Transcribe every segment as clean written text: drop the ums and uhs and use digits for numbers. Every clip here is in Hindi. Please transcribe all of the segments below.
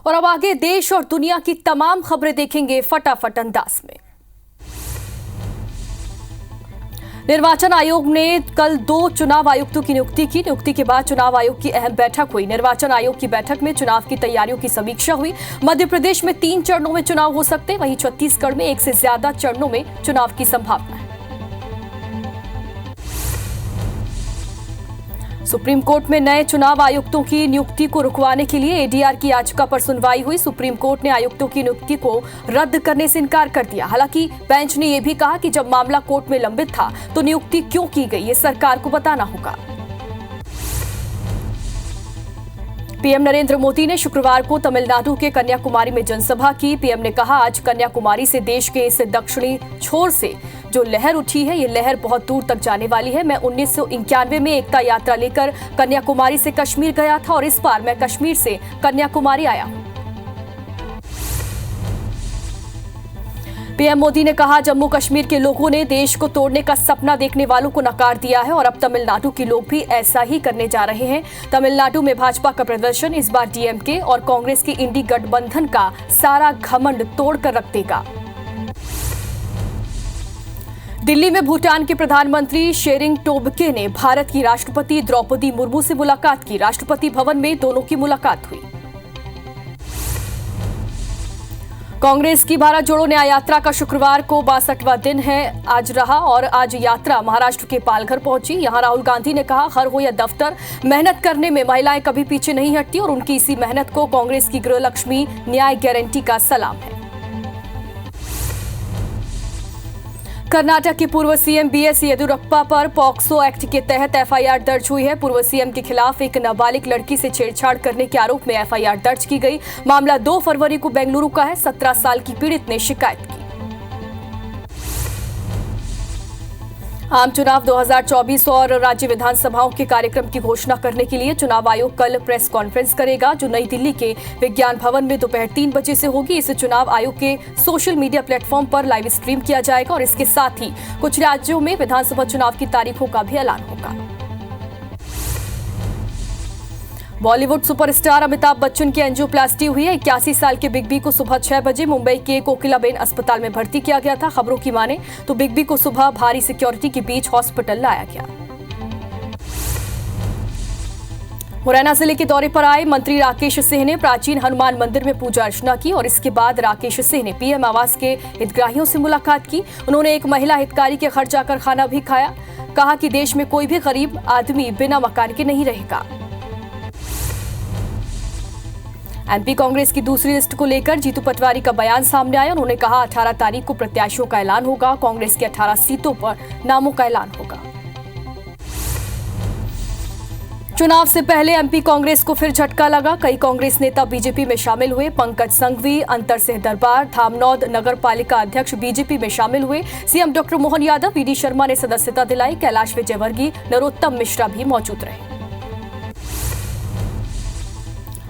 और अब आगे देश और दुनिया की तमाम खबरें देखेंगे फटाफट अंदाज में। निर्वाचन आयोग ने कल 2 चुनाव आयुक्तों की नियुक्ति की। नियुक्ति के बाद चुनाव आयोग की अहम बैठक हुई। निर्वाचन आयोग की बैठक में चुनाव की तैयारियों की समीक्षा हुई। मध्य प्रदेश में 3 चरणों में चुनाव हो सकते हैं, वहीं छत्तीसगढ़ में 1 से ज्यादा चरणों में चुनाव की संभावना है। सुप्रीम कोर्ट में नए चुनाव आयुक्तों की नियुक्ति को रुकवाने के लिए एडीआर की याचिका पर सुनवाई हुई। सुप्रीम कोर्ट ने आयुक्तों की नियुक्ति को रद्द करने से इनकार कर दिया। हालांकि बेंच ने यह भी कहा कि जब मामला कोर्ट में लंबित था तो नियुक्ति क्यों की गई, ये सरकार को बताना होगा। पीएम नरेंद्र मोदी ने शुक्रवार को तमिलनाडु के कन्याकुमारी में जनसभा की। पीएम ने कहा, आज कन्याकुमारी से देश के इस दक्षिणी छोर से जो लहर उठी है, ये लहर बहुत दूर तक जाने वाली है। मैं 1991 में एकता यात्रा लेकर कन्याकुमारी से कश्मीर गया था और इस बार मैं कश्मीर से कन्याकुमारी आया हूं। पीएम मोदी ने कहा, जम्मू कश्मीर के लोगों ने देश को तोड़ने का सपना देखने वालों को नकार दिया है और अब तमिलनाडु के लोग भी ऐसा ही करने जा रहे हैं। तमिलनाडु में भाजपा का प्रदर्शन इस बार डीएमके और कांग्रेस के इंडी गठबंधन का सारा घमंड तोड़कर रख देगा। दिल्ली में भूटान के प्रधानमंत्री शेरिंग टोब्गे ने भारत की राष्ट्रपति द्रौपदी मुर्मू से मुलाकात की। राष्ट्रपति भवन में दोनों की मुलाकात हुई। कांग्रेस की भारत जोड़ो न्याय यात्रा का शुक्रवार को 62वां दिन है आज रहा और आज यात्रा महाराष्ट्र के पालघर पहुंची। यहां राहुल गांधी ने कहा, घर हो या दफ्तर, मेहनत करने में महिलाएं कभी पीछे नहीं हटती और उनकी इसी मेहनत को कांग्रेस की गृहलक्ष्मी न्याय गारंटी का सलाम है। कर्नाटक के पूर्व सीएम बीएस येदियुरप्पा पर पॉक्सो एक्ट के तहत एफआईआर दर्ज हुई है। पूर्व सीएम के खिलाफ एक नाबालिग लड़की से छेड़छाड़ करने के आरोप में एफआईआर दर्ज की गई। मामला 2 फरवरी को बेंगलुरु का है। 17 साल की पीड़ित ने शिकायत की। आम चुनाव 2024 और राज्य विधानसभाओं के कार्यक्रम की घोषणा करने के लिए चुनाव आयोग कल प्रेस कॉन्फ्रेंस करेगा, जो नई दिल्ली के विज्ञान भवन में दोपहर 3 बजे से होगी। इसे चुनाव आयोग के सोशल मीडिया प्लेटफॉर्म पर लाइव स्ट्रीम किया जाएगा और इसके साथ ही कुछ राज्यों में विधानसभा चुनाव की तारीखों का भी ऐलान होगा। बॉलीवुड सुपरस्टार अमिताभ बच्चन की एंजियोप्लास्टी हुई है। 81 साल के बिग बी को सुबह 6 बजे मुंबई के कोकिलाबेन अस्पताल में भर्ती किया गया था। खबरों की माने तो बिग बी को सुबह भारी सिक्योरिटी के बीच हॉस्पिटल लाया गया। मुरैना जिले के दौरे पर आए मंत्री राकेश सिंह ने प्राचीन हनुमान मंदिर में पूजा अर्चना की और इसके बाद राकेश सिंह ने पीएम आवास के हितग्राहियों से मुलाकात की। उन्होंने एक महिला हितग्राही के घर जाकर खाना भी खाया। कहा कि देश में कोई भी गरीब आदमी बिना मकान के नहीं रहेगा। एमपी कांग्रेस की दूसरी लिस्ट को लेकर जीतू पटवारी का बयान सामने आया। उन्होंने कहा, 18 तारीख को प्रत्याशियों का ऐलान होगा। कांग्रेस की 18 सीटों पर नामों का ऐलान होगा। चुनाव से पहले एमपी कांग्रेस को फिर झटका लगा। कई कांग्रेस नेता बीजेपी में शामिल हुए। पंकज संघवी, अंतर सिंह दरबार, धामनौद नगर पालिका अध्यक्ष बीजेपी में शामिल हुए। CM doctor Mohan Yadav, VD Sharma ने सदस्यता दिलाई। कैलाश विजयवर्गीय, नरोत्तम मिश्रा भी मौजूद रहे।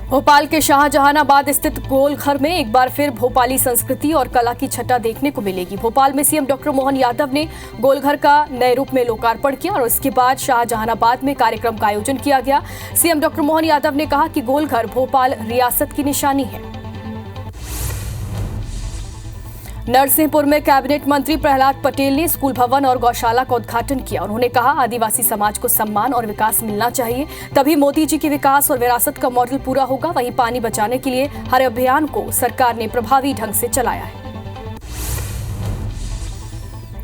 भोपाल के शाहजहानाबाद स्थित गोलघर में एक बार फिर भोपाली संस्कृति और कला की छटा देखने को मिलेगी। भोपाल में सीएम डॉक्टर मोहन यादव ने गोलघर का नए रूप में लोकार्पण किया और उसके बाद शाहजहानाबाद में कार्यक्रम का आयोजन किया गया। सीएम डॉक्टर मोहन यादव ने कहा कि गोलघर भोपाल रियासत की निशानी है। नरसिंहपुर में कैबिनेट मंत्री प्रहलाद पटेल ने स्कूल भवन और गौशाला का उद्घाटन किया। उन्होंने कहा, आदिवासी समाज को सम्मान और विकास मिलना चाहिए, तभी मोदी जी के विकास और विरासत का मॉडल पूरा होगा। वहीं पानी बचाने के लिए हर अभियान को सरकार ने प्रभावी ढंग से चलाया है।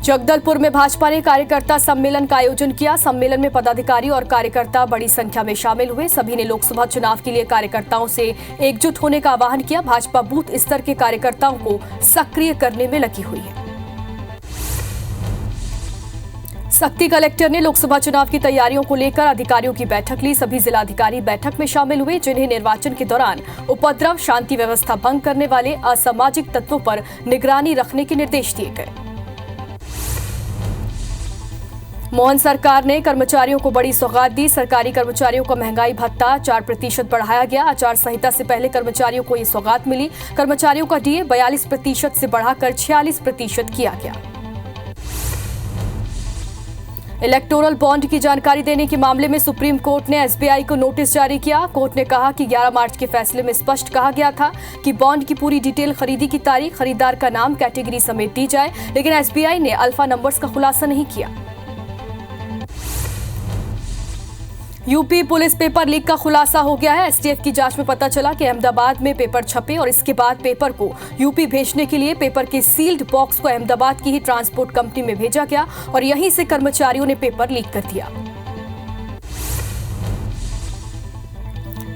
जगदलपुर में भाजपा ने कार्यकर्ता सम्मेलन का आयोजन किया। सम्मेलन में पदाधिकारी और कार्यकर्ता बड़ी संख्या में शामिल हुए। सभी ने लोकसभा चुनाव के लिए कार्यकर्ताओं से एकजुट होने का आह्वान किया। भाजपा बूथ स्तर के कार्यकर्ताओं को सक्रिय करने में लगी हुई है। सक्ती कलेक्टर ने लोकसभा चुनाव की तैयारियों को लेकर अधिकारियों की बैठक ली। सभी जिलाधिकारी बैठक में शामिल हुए, जिन्हें निर्वाचन के दौरान उपद्रव, शांति व्यवस्था भंग करने वाले असामाजिक तत्वों पर निगरानी रखने के निर्देश दिए गए। मोहन सरकार ने कर्मचारियों को बड़ी सौगात दी। सरकारी कर्मचारियों का महंगाई भत्ता 4% बढ़ाया गया। आचार संहिता से पहले कर्मचारियों को ये सौगात मिली। कर्मचारियों का डीए 42% से बढ़ाकर 46% किया गया। इलेक्टोरल बॉन्ड की जानकारी देने के मामले में सुप्रीम कोर्ट ने एसबीआई को नोटिस जारी किया। कोर्ट ने कहा कि 11 मार्च के फैसले में स्पष्ट कहा गया था कि बॉन्ड की पूरी डिटेल, खरीदी की तारीख, खरीदार का नाम, कैटेगरी समेत दी जाए, लेकिन एसबीआई ने अल्फा नंबर्स का खुलासा नहीं किया। यूपी पुलिस पेपर लीक का खुलासा हो गया है। एसटीएफ की जांच में पता चला कि अहमदाबाद में पेपर छपे और इसके बाद पेपर को यूपी भेजने के लिए पेपर के सील्ड बॉक्स को अहमदाबाद की ही ट्रांसपोर्ट कंपनी में भेजा गया और यहीं से कर्मचारियों ने पेपर लीक कर दिया।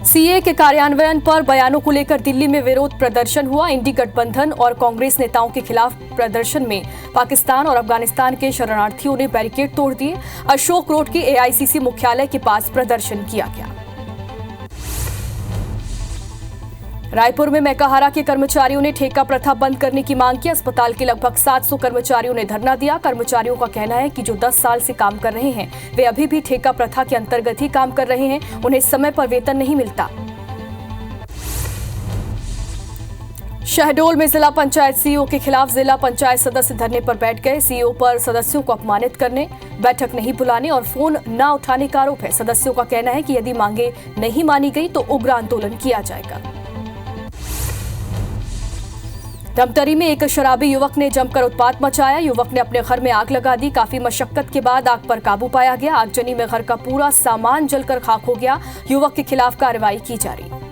सीए के कार्यान्वयन पर बयानों को लेकर दिल्ली में विरोध प्रदर्शन हुआ। इंडी गठबंधन और कांग्रेस नेताओं के खिलाफ प्रदर्शन में पाकिस्तान और अफगानिस्तान के शरणार्थियों ने बैरिकेड तोड़ दिए। अशोक रोड के एआईसीसी मुख्यालय के पास प्रदर्शन किया गया। रायपुर में मेकाहारा के कर्मचारियों ने ठेका प्रथा बंद करने की मांग की। अस्पताल के लगभग 700 कर्मचारियों ने धरना दिया। कर्मचारियों का कहना है कि जो 10 साल से काम कर रहे हैं वे अभी भी ठेका प्रथा के अंतर्गत ही काम कर रहे हैं, उन्हें समय पर वेतन नहीं मिलता। शहडोल में जिला पंचायत सीईओ के खिलाफ जिला पंचायत सदस्य धरने पर बैठ गए। सीईओ पर सदस्यों को अपमानित करने, बैठक नहीं बुलाने और फोन न उठाने का आरोप है। सदस्यों का कहना है कि यदि मांगे नहीं मानी गई तो उग्र आंदोलन किया जाएगा। धमतरी में एक शराबी युवक ने जमकर उत्पात मचाया। युवक ने अपने घर में आग लगा दी। काफी मशक्कत के बाद आग पर काबू पाया गया। आगजनी में घर का पूरा सामान जलकर खाक हो गया। युवक के खिलाफ कार्रवाई की जा रही।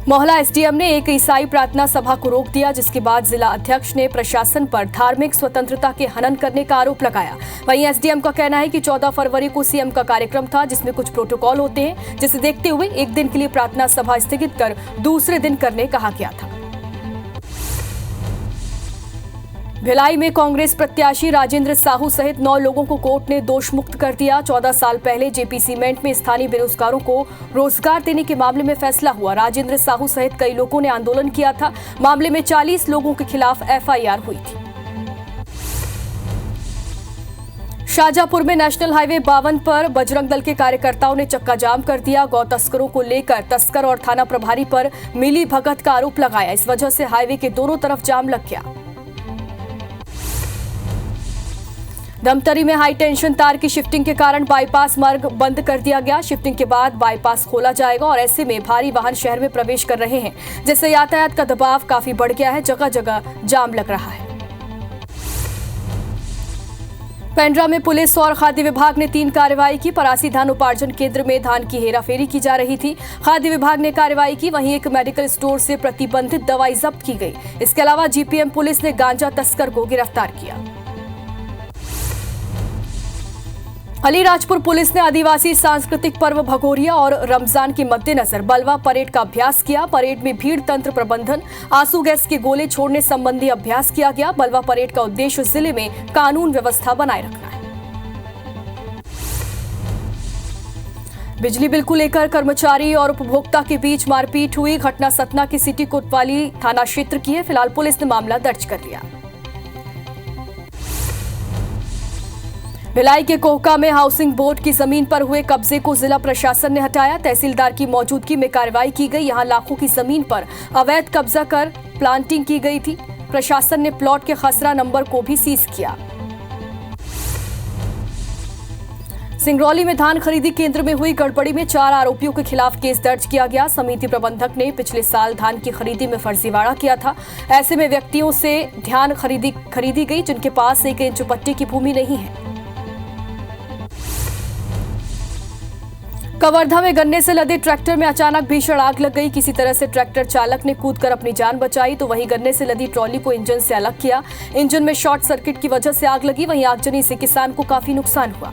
मोहला एसडीएम ने एक ईसाई प्रार्थना सभा को रोक दिया, जिसके बाद जिला अध्यक्ष ने प्रशासन पर धार्मिक स्वतंत्रता के हनन करने का आरोप लगाया। वहीं एसडीएम का कहना है कि 14 फरवरी को सीएम का कार्यक्रम था, जिसमें कुछ प्रोटोकॉल होते हैं, जिसे देखते हुए एक दिन के लिए प्रार्थना सभा स्थगित कर दूसरे दिन करने कहा गया था। भिलाई में कांग्रेस प्रत्याशी राजेंद्र साहू सहित 9 लोगों को कोर्ट ने दोष मुक्त कर दिया। 14 साल पहले जेपी सीमेंट में स्थानीय बेरोजगारों को रोजगार देने के मामले में फैसला हुआ। राजेंद्र साहू सहित कई लोगों ने आंदोलन किया था। मामले में 40 लोगों के खिलाफ एफआईआर हुई थी। शाहजहांपुर में नेशनल हाईवे 52 पर बजरंग दल के कार्यकर्ताओं ने चक्का जाम कर दिया। गौ तस्करों को लेकर तस्कर और थाना प्रभारी पर मिली भगत का आरोप लगाया। इस वजह से हाईवे के दोनों तरफ जाम लग गया। धमतरी में हाई टेंशन तार की शिफ्टिंग के कारण बाईपास मार्ग बंद कर दिया गया। शिफ्टिंग के बाद बाईपास खोला जाएगा और ऐसे में भारी वाहन शहर में प्रवेश कर रहे हैं, जिससे यातायात का दबाव काफी बढ़ गया है। जगह जगह जाम लग रहा है। पेंड्रा में पुलिस और खाद्य विभाग ने 3 कार्रवाई की। परासी धान उपार्जन केंद्र में धान की हेराफेरी की जा रही थी। खाद्य विभाग ने कार्रवाई की। वहीं एक मेडिकल स्टोर से प्रतिबंधित दवाई जब्त की गई। इसके अलावा जीपीएम पुलिस ने गांजा तस्कर को गिरफ्तार किया। अलीराजपुर पुलिस ने आदिवासी सांस्कृतिक पर्व भगोरिया और रमजान के मद्देनजर बलवा परेड का अभ्यास किया। परेड में भीड़ तंत्र प्रबंधन, आंसू गैस के गोले छोड़ने संबंधी अभ्यास किया गया। बलवा परेड का उद्देश्य जिले में कानून व्यवस्था बनाए रखना है। बिजली बिल को लेकर कर्मचारी और उपभोक्ता के बीच मारपीट हुई। घटना सतना की सिटी कोतवाली थाना क्षेत्र की है। फिलहाल पुलिस ने मामला दर्ज कर लिया। भिलाई के कोहका में हाउसिंग बोर्ड की जमीन पर हुए कब्जे को जिला प्रशासन ने हटाया। तहसीलदार की मौजूदगी में कार्रवाई की गई। यहां लाखों की जमीन पर अवैध कब्जा कर प्लांटिंग की गई थी। प्रशासन ने प्लॉट के खसरा नंबर को भी सीज किया। सिंगरौली में धान खरीदी केंद्र में हुई गड़बड़ी में 4 आरोपियों के खिलाफ केस दर्ज किया गया। समिति प्रबंधक ने पिछले साल धान की खरीदी में फर्जीवाड़ा किया था। ऐसे में व्यक्तियों से धान खरीदी गई जिनके पास 1 इंच पट्टी की भूमि नहीं है। कवर्धा में गन्ने से लदे ट्रैक्टर में अचानक भीषण आग लग गई। किसी तरह से ट्रैक्टर चालक ने कूदकर अपनी जान बचाई, तो वहीं गन्ने से लदी ट्रॉली को इंजन से अलग किया। इंजन में शॉर्ट सर्किट की वजह से आग लगी। वहीं आगजनी से किसान को काफी नुकसान हुआ।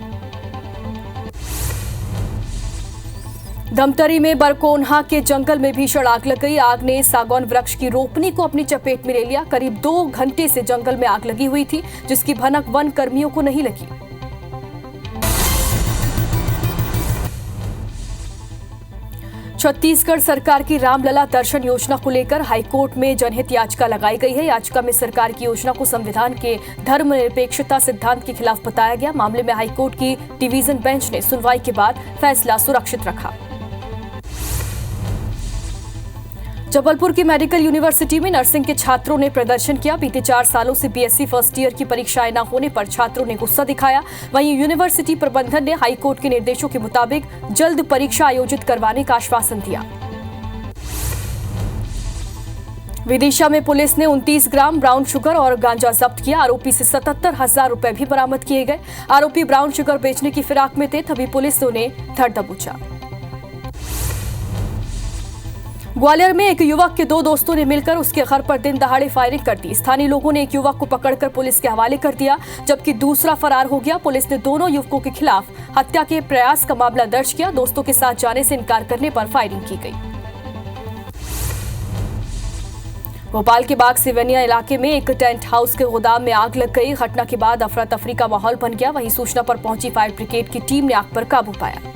धमतरी में बरकोन्हा के जंगल में भीषण आग लग गई। आग ने सागौन वृक्ष की रोपनी को अपनी चपेट में ले लिया। करीब 2 घंटे से जंगल में आग लगी हुई थी, जिसकी भनक वन कर्मियों को नहीं लगी। छत्तीसगढ़ सरकार की रामलला दर्शन योजना को लेकर हाईकोर्ट में जनहित याचिका लगाई गई है। याचिका में सरकार की योजना को संविधान के धर्मनिरपेक्षता सिद्धांत के खिलाफ बताया गया। मामले में हाईकोर्ट की डिवीजन बेंच ने सुनवाई के बाद फैसला सुरक्षित रखा। जबलपुर की मेडिकल यूनिवर्सिटी में नर्सिंग के छात्रों ने प्रदर्शन किया। बीते 4 सालों से बीएससी फर्स्ट ईयर की परीक्षाएं न होने पर छात्रों ने गुस्सा दिखाया। वहीं यूनिवर्सिटी प्रबंधन ने हाईकोर्ट के निर्देशों के मुताबिक जल्द परीक्षा आयोजित करवाने का आश्वासन दिया। विदिशा में पुलिस ने 29 ग्राम ब्राउन शुगर और गांजा जब्त किया। आरोपी से 77,000 रुपए भी बरामद किए गए। आरोपी ब्राउन शुगर बेचने की फिराक में थे, तभी पुलिस ने उन्हें धर दबोचा। ग्वालियर में एक युवक के 2 दोस्तों ने मिलकर उसके घर पर दिन दहाड़े फायरिंग कर दी। स्थानीय लोगों ने एक युवक को पकड़कर पुलिस के हवाले कर दिया, जबकि दूसरा फरार हो गया। पुलिस ने दोनों युवकों के खिलाफ हत्या के प्रयास का मामला दर्ज किया। दोस्तों के साथ जाने से इनकार करने पर फायरिंग की गई। भोपाल के बाग सिवनिया इलाके में एक टेंट हाउस के गोदाम में आग लग गई। घटना के बाद अफरा तफरी का माहौल बन गया। वहीं सूचना पर पहुंची फायर ब्रिगेड की टीम ने आग पर काबू पाया।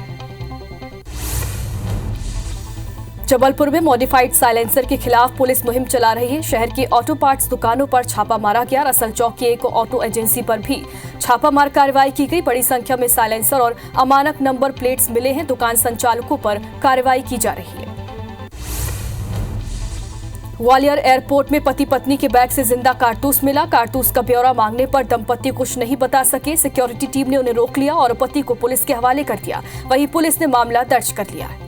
जबलपुर में मॉडिफाइड साइलेंसर के खिलाफ पुलिस मुहिम चला रही है। शहर की ऑटो पार्ट्स दुकानों पर छापा मारा गया। रसल चौक की एक ऑटो एजेंसी पर भी छापामार कार्रवाई की गई। बड़ी संख्या में साइलेंसर और अमानक नंबर प्लेट्स मिले हैं। दुकान संचालकों पर कार्रवाई की जा रही है। ग्वालियर एयरपोर्ट में पति पत्नी के बैग से जिंदा कारतूस मिला। कारतूस का ब्यौरा मांगने पर दंपति कुछ नहीं बता सके। सिक्योरिटी टीम ने उन्हें रोक लिया और पति को पुलिस के हवाले कर दिया। वहीं पुलिस ने मामला दर्ज कर लिया है।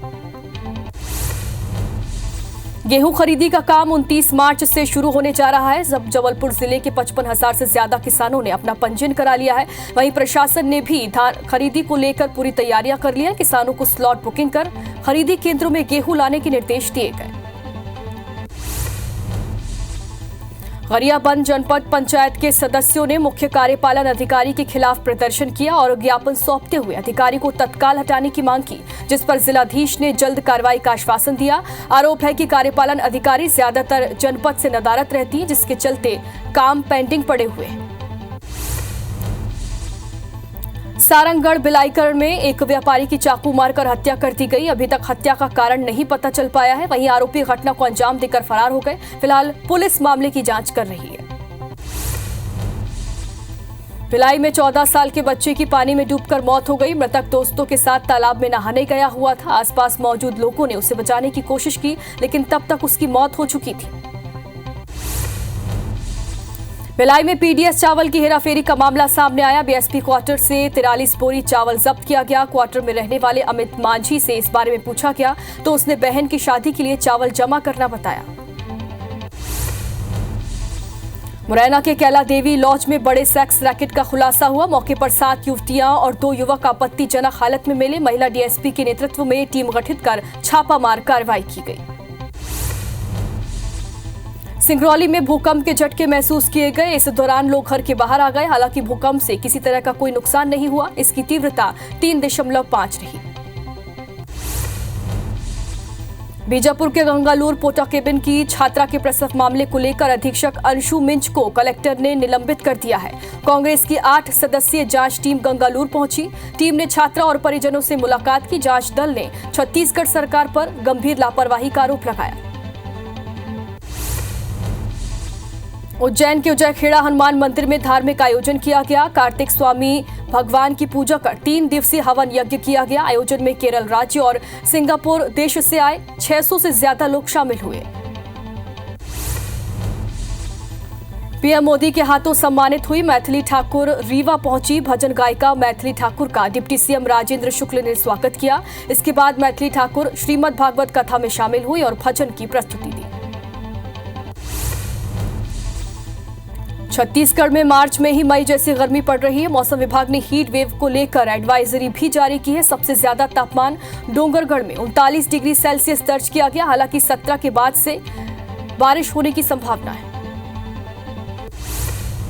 गेहूं खरीदी का काम 29 मार्च से शुरू होने जा रहा है। जबलपुर जिले के 55,000 से ज्यादा किसानों ने अपना पंजीयन करा लिया है। वहीं प्रशासन ने भी धान खरीदी को लेकर पूरी तैयारियां कर ली है। किसानों को स्लॉट बुकिंग कर खरीदी केंद्रों में गेहूं लाने के निर्देश दिए गए। गरियाबंद जनपद पंचायत के सदस्यों ने मुख्य कार्यपालन अधिकारी के खिलाफ प्रदर्शन किया और ज्ञापन सौंपते हुए अधिकारी को तत्काल हटाने की मांग की, जिस पर जिलाधीश ने जल्द कार्रवाई का आश्वासन दिया। आरोप है कि कार्यपालन अधिकारी ज्यादातर जनपद से नदारद रहती है, जिसके चलते काम पेंडिंग पड़े हुए हैं। सारंगगढ़ बिलाईकरण में एक व्यापारी की चाकू मारकर हत्या कर दी गई। अभी तक हत्या का कारण नहीं पता चल पाया है। वहीं आरोपी घटना को अंजाम देकर फरार हो गए। फिलहाल पुलिस मामले की जांच कर रही है। भिलाई में 14 साल के बच्चे की पानी में डूबकर मौत हो गई। मृतक दोस्तों के साथ तालाब में नहाने गया हुआ था। आसपास मौजूद लोगों ने उसे बचाने की कोशिश की, लेकिन तब तक उसकी मौत हो चुकी थी। भिलाई में पीडीएस चावल की हेराफेरी का मामला सामने आया। बीएसपी क्वार्टर से 43 बोरी चावल जब्त किया गया। क्वार्टर में रहने वाले अमित मांझी से इस बारे में पूछा गया तो उसने बहन की शादी के लिए चावल जमा करना बताया। मुरैना के कैला देवी लॉज में बड़े सेक्स रैकेट का खुलासा हुआ। मौके पर 7 युवतियां और 2 युवक आपत्तिजनक हालत में मिले। महिला डीएसपी के नेतृत्व में टीम गठित कर छापामार कार्रवाई की गई। सिंगरौली में भूकंप के झटके महसूस किए गए। इस दौरान लोग घर के बाहर आ गए। हालांकि भूकंप से किसी तरह का कोई नुकसान नहीं हुआ। इसकी तीव्रता 3.5 रही। बीजापुर के गंगालूर पोटा केबिन की छात्रा के प्रसव मामले को लेकर अधीक्षक अंशु मिंज को कलेक्टर ने निलंबित कर दिया है। कांग्रेस की 8 सदस्यीय जांच टीम गंगालूर पहुंची। टीम ने छात्रा और परिजनों से मुलाकात की। जांच दल ने छत्तीसगढ़ सरकार पर गंभीर लापरवाही का आरोप लगाया। उज्जैन के उज्जैखेड़ा हनुमान मंदिर में धार्मिक आयोजन किया गया। कार्तिक स्वामी भगवान की पूजा कर 3 दिवसीय हवन यज्ञ किया गया। आयोजन में केरल राज्य और सिंगापुर देश से आए 600 से ज्यादा लोग शामिल हुए। पीएम मोदी के हाथों सम्मानित हुई मैथिली ठाकुर रीवा पहुंची। भजन गायिका मैथिली ठाकुर का डिप्टी सीएम राजेंद्र शुक्ल ने स्वागत किया। इसके बाद मैथिली ठाकुर श्रीमद् भागवत कथा में शामिल हुई और भजन की प्रस्तुति दी। छत्तीसगढ़ में मार्च में ही मई जैसी गर्मी पड़ रही है। मौसम विभाग ने हीट वेव को लेकर एडवाइजरी भी जारी की है। सबसे ज्यादा तापमान डोंगरगढ़ में 39 डिग्री सेल्सियस दर्ज किया गया। हालांकि 17 के बाद से बारिश होने की संभावना है।